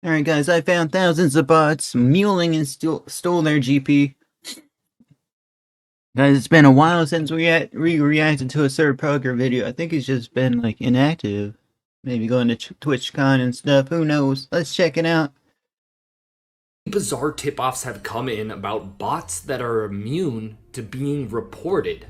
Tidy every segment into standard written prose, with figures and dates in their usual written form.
Alright guys, I found thousands of bots muling and stole their GP. Guys, it's been a while since we reacted to a Sir Poker video. I think he's just been like inactive. Maybe going to TwitchCon and stuff, who knows. Let's check it out. Bizarre tip-offs have come in about bots that are immune to being reported.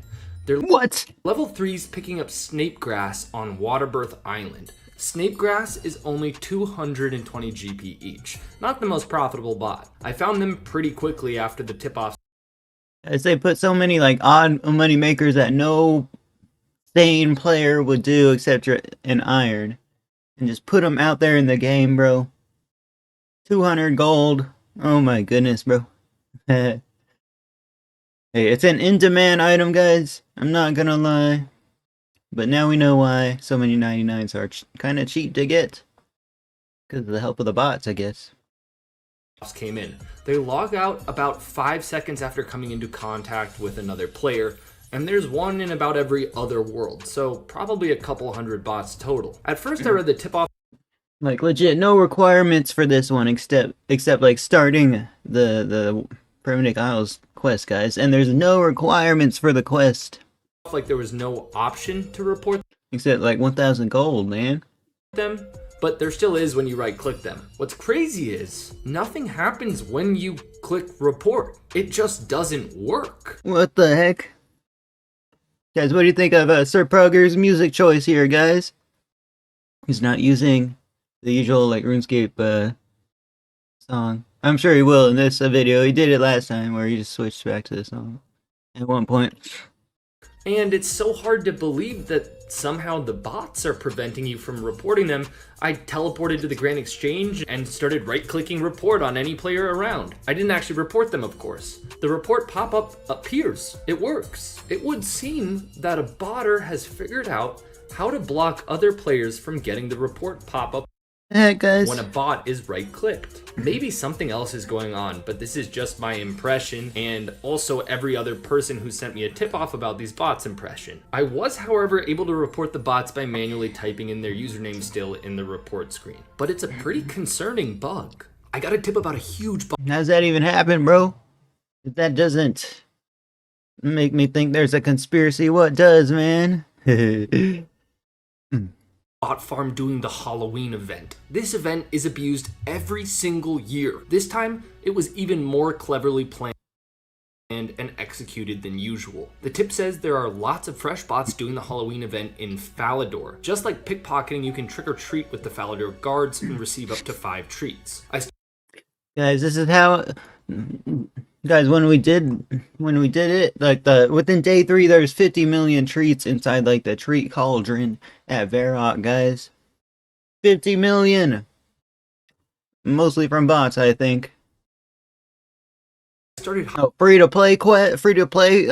They're What? level 3s picking up Snapegrass on Waterbirth Island. Snapegrass is only 220 GP each. Not the most profitable bot. I found them pretty quickly after the tip-offs. As they put so many like odd money makers that no sane player would do except an iron. And just put them out there in the game, bro. 200 gold. Oh my goodness, bro. Hey, it's an in-demand item, guys. I'm not gonna lie. But now we know why so many 99s are kind of cheap to get. Because of the help of the bots, I guess. Came in. They log out about 5 seconds after coming into contact with another player, and there's one in about every other world, so probably a couple hundred bots total. At first I read the tip-off like legit no requirements for this one except like starting the Primitive Isles quest, guys, and there's no requirements for the quest. Like there was no option to report Except like 1,000 gold, man. them, but there still is when you right-click them. What's crazy is, nothing happens when you click report. It just doesn't work. What the heck? Guys, what do you think of Sir Poker's music choice here, guys? He's not using the usual like RuneScape song. I'm sure he will in this video. He did it last time where he just switched back to the song at one point. And it's so hard to believe that somehow the bots are preventing you from reporting them. I teleported to the Grand Exchange and started right-clicking report on any player around. I didn't actually report them, of course. The report pop-up appears. It works. It would seem that a botter has figured out how to block other players from getting the report pop-up Hey guys. when a bot is right-clicked. Maybe something else is going on, but this is just my impression, and also every other person who sent me a tip-off about these bots' impression. I was, however, able to report the bots by manually typing in their username still in the report screen. But it's a pretty concerning bug. I got a tip about a huge bug. How's that even happen, bro? If that doesn't make me think there's a conspiracy, what does, man? Bot farm doing the Halloween event. This event is abused every single year. This time, it was even more cleverly planned and executed than usual. The tip says there are lots of fresh bots doing the Halloween event in Falador. Just like pickpocketing, you can trick or treat with the Falador guards and receive up to 5 treats. Guys, this is how... Guys, when we did it, like within day 3, there's 50 million treats inside like the treat cauldron at Varrock, guys. 50 million, mostly from bots, I think. Free to play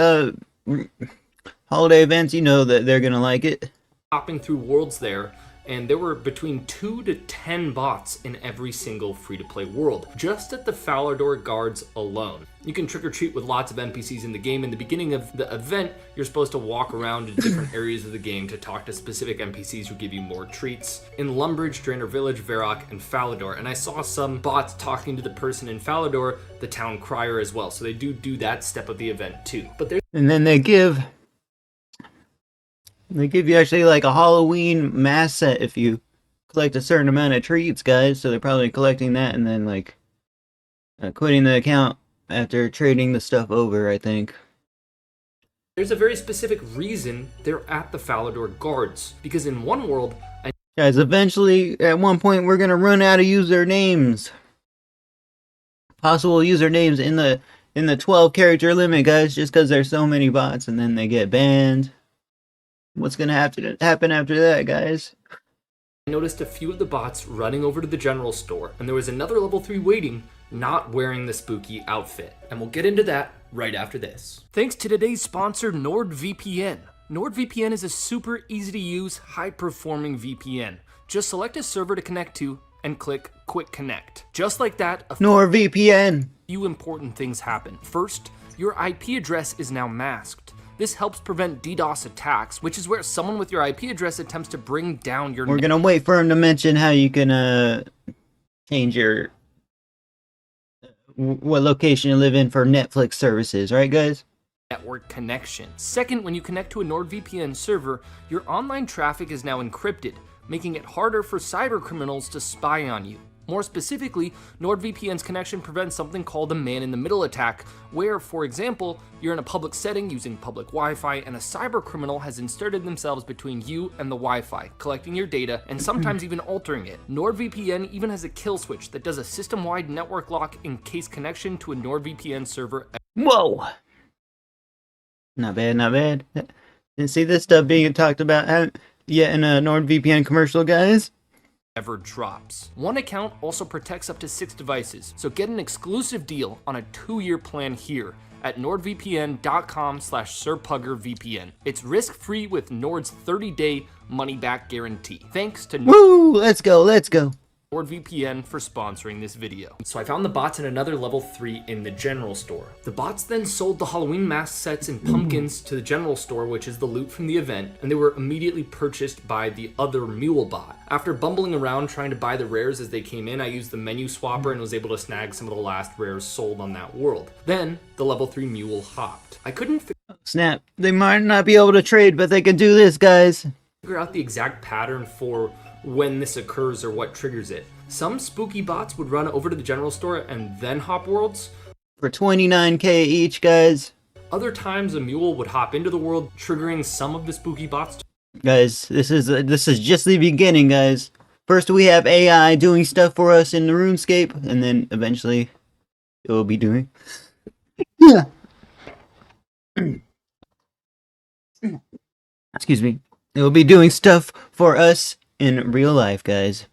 holiday events. You know that they're gonna like it. Hopping through worlds there, and there were between 2 to 10 bots in every single free-to-play world, just at the Falador guards alone. You can trick-or-treat with lots of NPCs in the game. In the beginning of the event, you're supposed to walk around in different areas of the game to talk to specific NPCs who give you more treats. In Lumbridge, Draenor Village, Varrock, and Falador, and I saw some bots talking to the person in Falador, the town crier as well, so they do that step of the event too. But there's And then they give you actually like a Halloween mass set if you collect a certain amount of treats, guys. So they're probably collecting that and then like quitting the account after trading the stuff over, I think. There's a very specific reason they're at the Falador guards, because in one world, Guys, eventually at one point we're gonna run out of usernames. Possible usernames in the 12 character limit, guys, just because there's so many bots and then they get banned. What's gonna have to happen after that, guys? I noticed a few of the bots running over to the general store, and there was another level 3 waiting, not wearing the spooky outfit. And we'll get into that right after this. Thanks to today's sponsor, NordVPN. NordVPN is a super easy to use, high-performing VPN. Just select a server to connect to and click Quick Connect. Just like that, NordVPN. few important things happen. First, your IP address is now masked. This helps prevent DDoS attacks, which is where someone with your IP address attempts to bring down your We're gonna wait for him to mention how you can change your what location you live in for Netflix services, right, guys? Network connection. Second, when you connect to a NordVPN server, your online traffic is now encrypted, making it harder for cybercriminals to spy on you. More specifically, NordVPN's connection prevents something called a man-in-the-middle attack, where, for example, you're in a public setting using public Wi-Fi and a cybercriminal has inserted themselves between you and the Wi-Fi, collecting your data and sometimes even altering it. NordVPN even has a kill switch that does a system-wide network lock in case connection to a NordVPN server. Whoa! Not bad, not bad. Didn't see this stuff being talked about yet in a NordVPN commercial, guys. Ever drops. One account also protects up to 6 devices, so get an exclusive deal on a 2-year plan here at nordvpn.com/sirpuggervpn. It's risk-free with Nord's 30-day money-back guarantee. Thanks to Woo! Let's go, let's go. NordVPN for sponsoring this video. So I found the bots in another level 3 in the general store. The bots then sold the Halloween mask sets and pumpkins to the general store, which is the loot from the event, and they were immediately purchased by the other mule bot. After bumbling around trying to buy the rares as they came in, I used the menu swapper and was able to snag some of the last rares sold on that world. Then the level 3 mule hopped. I couldn't Snap. They might not be able to trade, but they can do this, guys. figure out the exact pattern for when this occurs or what triggers it. Some spooky bots would run over to the general store and then hop worlds. For 29k each, guys. Other times a mule would hop into the world, triggering some of the spooky bots. Guys, this is just the beginning, guys. First we have AI doing stuff for us in the RuneScape, and then eventually it will be doing. Yeah. Excuse me. It will be doing stuff for us in real life, guys.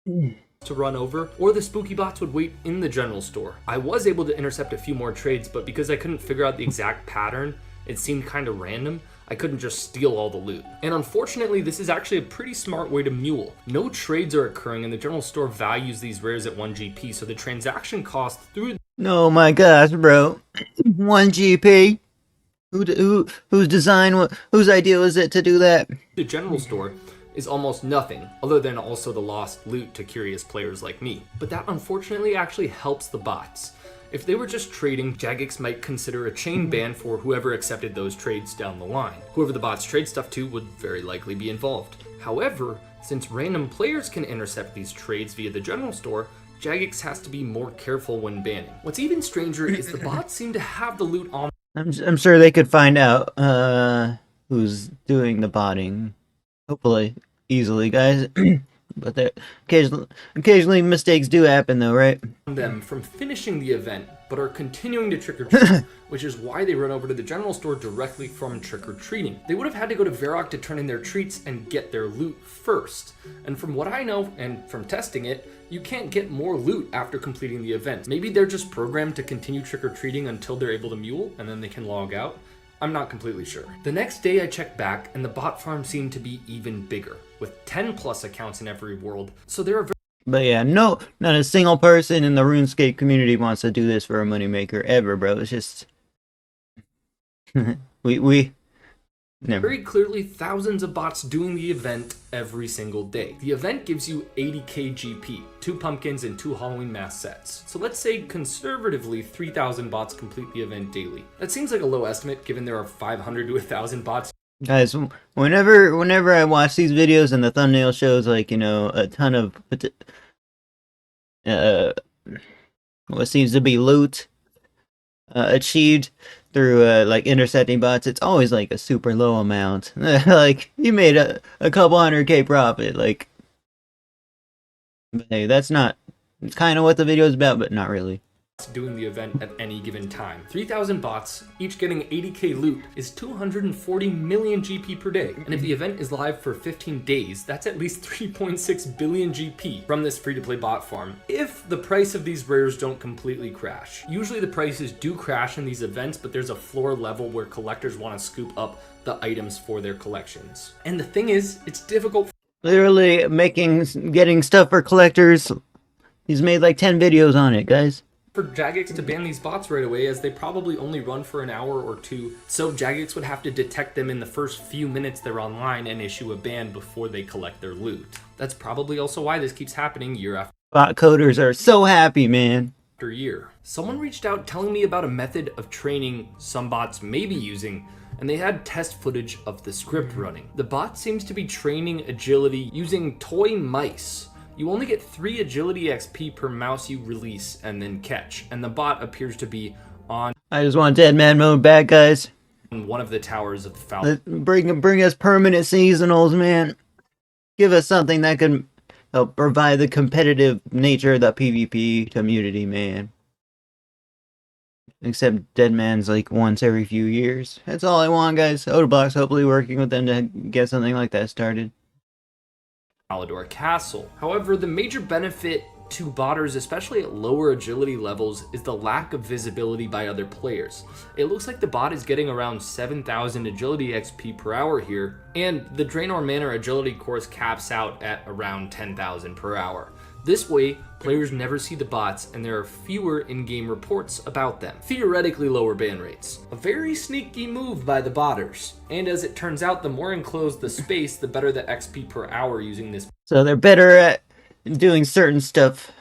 To run over, or the spooky bots would wait in the general store. I was able to intercept a few more trades, but because I couldn't figure out the exact pattern, it seemed kind of random. I couldn't just steal all the loot. And unfortunately, this is actually a pretty smart way to mule. No trades are occurring and the general store values these rares at 1 GP, so the transaction cost through Oh my gosh, bro. 1 GP? Whose design, whose idea was it to do that? the general store is almost nothing, other than also the lost loot to curious players like me. But that unfortunately actually helps the bots. If they were just trading, Jagex might consider a chain ban for whoever accepted those trades down the line. Whoever the bots trade stuff to would very likely be involved. However, since random players can intercept these trades via the general store, Jagex has to be more careful when banning. What's even stranger is the bots seem to have the loot on. I'm sure they could find out who's doing the botting. Hopefully, easily, guys. But occasionally mistakes do happen, though, right? Them from finishing the event, but are continuing to trick-or-treat, which is why they run over to the general store directly from trick-or-treating. They would have had to go to Varrock to turn in their treats and get their loot first. And from what I know, and from testing it, you can't get more loot after completing the event. Maybe they're just programmed to continue trick-or-treating until they're able to mule, and then they can log out. I'm not completely sure. The next day I checked back and the bot farm seemed to be even bigger, with 10 plus accounts in every world. So there are But yeah, no, not a single person in the RuneScape community wants to do this for a moneymaker ever, bro. It's just we never. very clearly thousands of bots doing the event every single day. The event gives you 80k GP, 2 pumpkins and 2 Halloween mask sets. So let's say conservatively 3,000 bots complete the event daily. That seems like a low estimate given there are 500 to 1,000 bots. Guys, whenever I watch these videos and the thumbnail shows like, you know, a ton of what seems to be loot achieved through like intercepting bots, it's always like a super low amount. Like you made a couple 100k profit, like, but hey, that's not, it's kind of what the video is about, but not really. Doing the event at any given time. 3,000 bots, each getting 80k loot, is 240 million GP per day. And if the event is live for 15 days, that's at least 3.6 billion GP from this free-to-play bot farm, if the price of these rares don't completely crash. Usually the prices do crash in these events, but there's a floor level where collectors want to scoop up the items for their collections. And the thing is, it's difficult. Literally getting stuff for collectors. He's made like 10 videos on it, guys. For Jagex to ban these bots right away, as they probably only run for an hour or two, so Jagex would have to detect them in the first few minutes they're online and issue a ban before they collect their loot. That's probably also why this keeps happening year after. Bot coders are so happy, man. after year. Someone reached out telling me about a method of training some bots may be using, and they had test footage of the script running. The bot seems to be training agility using toy mice. You only get 3 agility XP per mouse you release and then catch, and the bot appears to be on I just want dead man mode back, guys. one of the towers of the Falcon. Bring us permanent seasonals, man. Give us something that can help provide the competitive nature of the PvP community, man. Except Deadman's like once every few years. That's all I want, guys. Otoblock's hopefully working with them to get something like that started. Falador Castle. However, the major benefit to botters, especially at lower agility levels, is the lack of visibility by other players. It looks like the bot is getting around 7,000 agility XP per hour here, and the Draenor Manor agility course caps out at around 10,000 per hour. This way, players never see the bots and there are fewer in-game reports about them. Theoretically lower ban rates. A very sneaky move by the botters. And as it turns out, the more enclosed the space, the better the XP per hour using this So they're better at doing certain stuff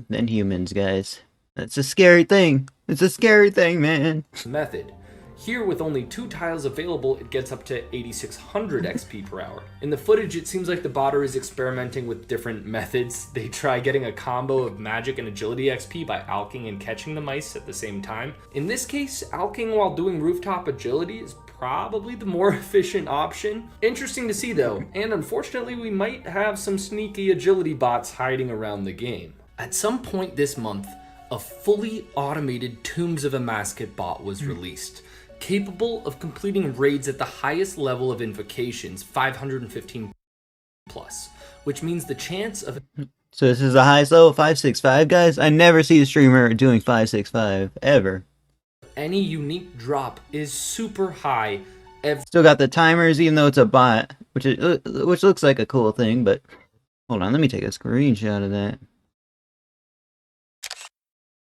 than humans, guys. That's a scary thing. It's a scary thing, man. method. Here, with only 2 tiles available, it gets up to 8,600 XP per hour. In the footage, it seems like the botter is experimenting with different methods. They try getting a combo of magic and agility XP by alking and catching the mice at the same time. In this case, alking while doing rooftop agility is probably the more efficient option. Interesting to see though, and unfortunately we might have some sneaky agility bots hiding around the game. At some point this month, a fully automated Tombs of a Mascot bot was released, capable of completing raids at the highest level of invocations, 515 plus, which means the chance of So this is the highest level 565, guys. I never see a streamer doing 565 ever. any unique drop is super high. Still got the timers, even though it's a bot, which looks like a cool thing. But hold on, let me take a screenshot of that.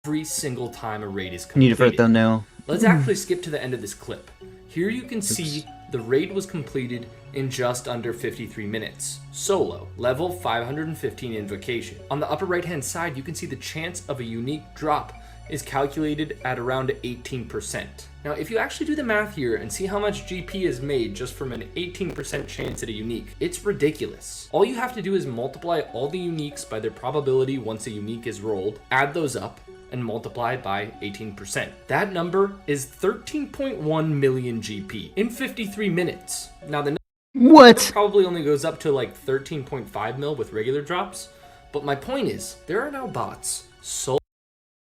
Every single time a raid is Need completed. it for a thumbnail. Let's actually skip to the end of this clip. Here you can see the raid was completed in just under 53 minutes. Solo, level 515 invocation. On the upper right hand side, you can see the chance of a unique drop is calculated at around 18%. Now, if you actually do the math here and see how much GP is made just from an 18% chance at a unique, it's ridiculous. All you have to do is multiply all the uniques by their probability once a unique is rolled, add those up, and multiply by 18%. That number is 13.1 million GP in 53 minutes. Now, the What? probably only goes up to like 13.5 mil with regular drops, but my point is, there are now bots so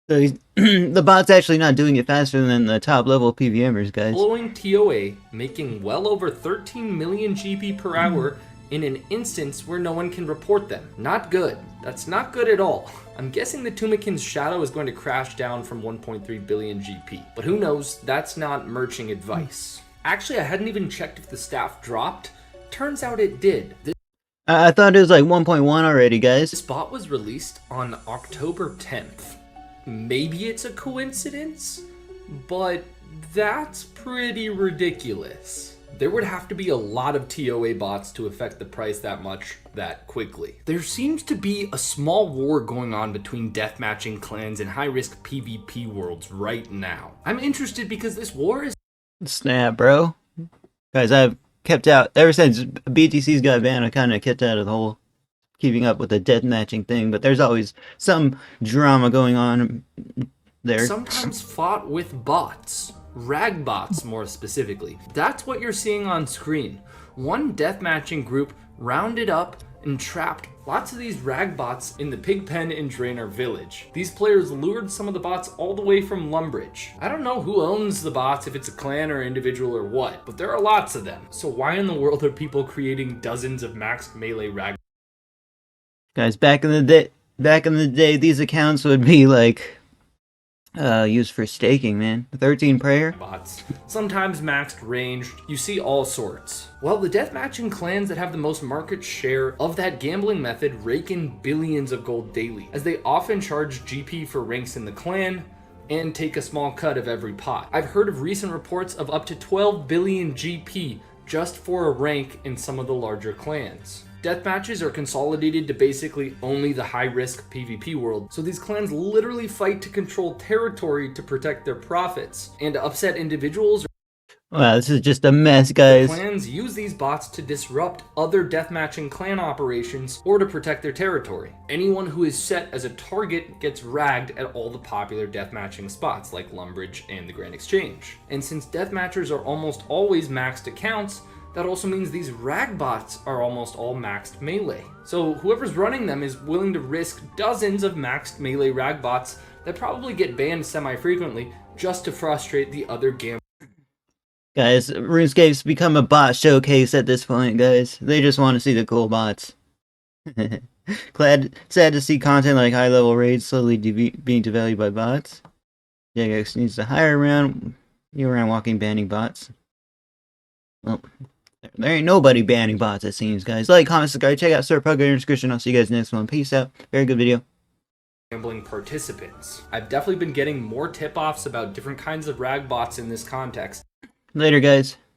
So the bot's actually not doing it faster than the top level PvMers, guys. blowing TOA, making well over 13 million GP per hour in an instance where no one can report them. Not good. That's not good at all. I'm guessing the Tumakin's shadow is going to crash down from 1.3 billion GP, but who knows? That's not merching advice. Actually, I hadn't even checked if the staff dropped. Turns out it did. I thought it was like 1.1 already, guys. This bot was released on October 10th. Maybe it's a coincidence, but that's pretty ridiculous. There would have to be a lot of TOA bots to affect the price that much that quickly. There seems to be a small war going on between deathmatching clans and high-risk PvP worlds right now. I'm interested because this war is Snap, bro. Guys, I've kept out, ever since BTC's got banned, I kind of kept out of the whole keeping up with the death matching thing, but there's always some drama going on there. sometimes fought with bots. Rag bots, more specifically. That's what you're seeing on screen. One deathmatching group rounded up and trapped lots of these rag bots in the pig pen in Draenor Village. These players lured some of the bots all the way from Lumbridge. I don't know who owns the bots, if it's a clan or individual or what, but there are lots of them. So why in the world are people creating dozens of maxed melee rag Guys, back in the day, these accounts would be like used for staking, man. 13 prayer. bots? Sometimes maxed ranged, you see all sorts. Well, the deathmatching clans that have the most market share of that gambling method rake in billions of gold daily, as they often charge GP for ranks in the clan and take a small cut of every pot. I've heard of recent reports of up to 12 billion GP just for a rank in some of the larger clans. Death matches are consolidated to basically only the high-risk PvP world, so these clans literally fight to control territory to protect their profits, and to upset individuals. Wow, this is just a mess, The guys. clans use these bots to disrupt other deathmatching clan operations or to protect their territory. Anyone who is set as a target gets ragged at all the popular deathmatching spots like Lumbridge and the Grand Exchange. And since deathmatchers are almost always maxed accounts, that also means these rag bots are almost all maxed melee. So whoever's running them is willing to risk dozens of maxed melee rag bots that probably get banned semi-frequently just to frustrate the other gamblers. Guys, RuneScape's become a bot showcase at this point, guys. They just want to see the cool bots. Sad to see content like high-level raids slowly being devalued by bots. Jagex needs to hire around walking banning bots. Well, there ain't nobody banning bots, it seems, guys. Like, comment, subscribe, check out Sir Pug in the description. I'll see you guys next one. Peace out. Very good video. Gambling participants. I've definitely been getting more tip-offs about different kinds of rag bots in this context. Later, guys.